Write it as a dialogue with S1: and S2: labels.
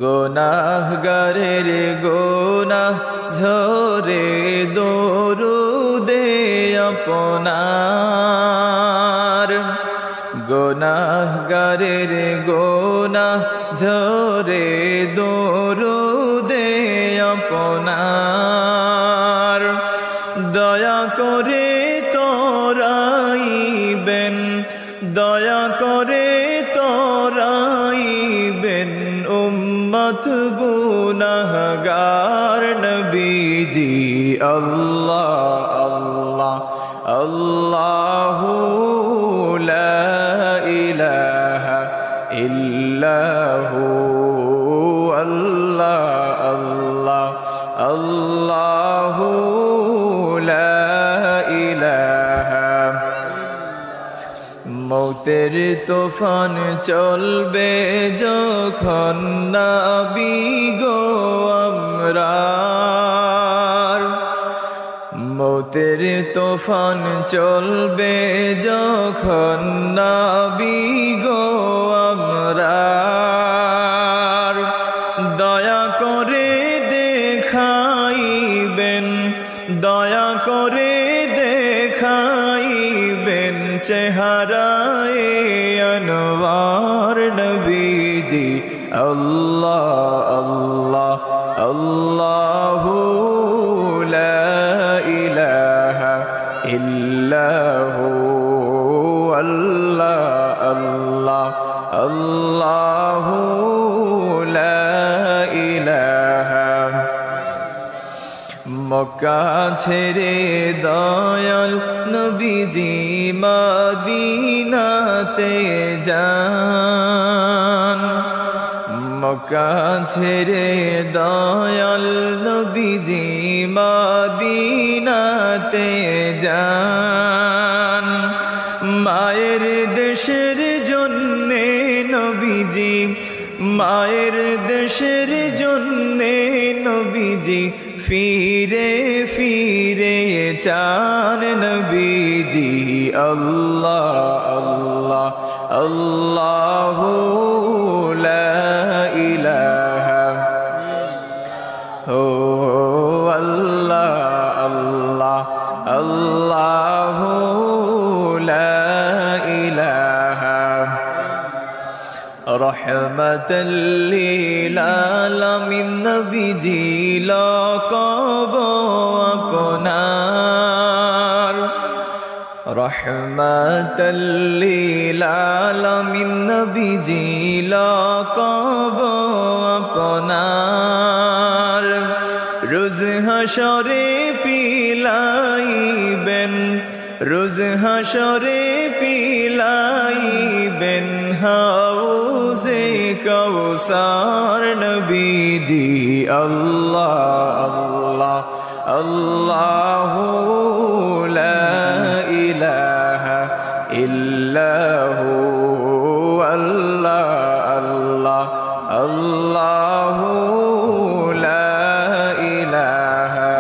S1: গুনাহগারের গুনাহ ঝরে দরুদে আপনার, গুনাহগারের গুনাহ ঝরে দরুদে আপনার। দয়া করে তরাইবেন, দয়া করে তরাইবেন উম্মত গুনাহগার নবীজি। আল্লাহ আল্লাহ আল্লাহু লা ইলাহা ইল্লাহু, আল্লাহ আল্লাহ আল্লাহু লা ইলাহা। মৌতের তুফান চলবে যখন নবী গো আমরার, মৌতের তুফান চলবে যখন নবী গো আমরার। দয়া করে দেখাইবেন, দয়া করে দেখাইবেন চেহারায়ে আনওয়ার নবীজি। আল্লাহ আল্লাহ আল্লাহু লা ইলাহা ইল্লাহু, আল্লাহ আল্লাহ আল্লাহু লা ইলাহা। মক্কা ছেড়ে দয়াল নবীজি মদিনাতে যান, মক্কা ছেড়ে দয়াল নবীজি মদিনাতে যান। মায়ের দেশের জন্যে নবীজি, মায়ের দেশের জন্যে নবীজি ফিরে ফিরে চান নবীজি। আল্লাহ আল্লাহ আল্লাহু লা ইলাহা, ও আল্লাহ আল্লাহ আল্লাহু লা ইলাহা। রহমাতাল লিল আলামিন নবীজি লকব আপনার, রহমাতাল লিল আলামিন নবীজি লকব আপনার। রোজ হাশরে পিলাইবেন, রোজ হাশরে পিলাইবেন হাউজে কাউসার নবীজি। আল্লাহ আল্লাহ আল্লাহু লা ইলাহা ইল্লাহু, আল্লাহ আল্লাহ আল্লাহু লা ইলাহা।